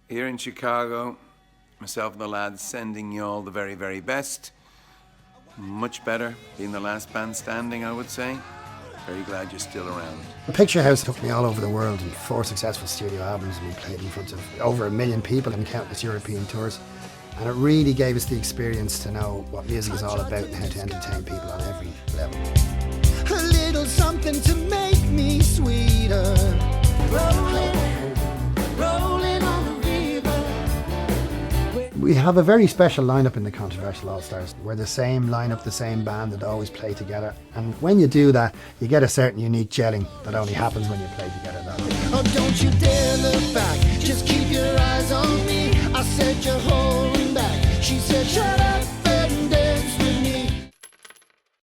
Here in Chicago, myself and the lads sending you all the very, very best. Much better being the last band standing, I would say. Very glad you're still around. The Picture House took me all over the world in 4 successful studio albums, and we played in front of over 1 million people in countless European tours. And it really gave us the experience to know what music is all about and how to entertain people on every level. A little something to make me sweeter. Rolling on the river. We have a very special lineup in the Controversial All-Stars. We're the same lineup, the same band that always play together. And when you do that, you get a certain unique gelling that only happens when you play together that way. Oh, don't you dare look back. Just keep your eyes on me. I said you're holding back. She said, shut up.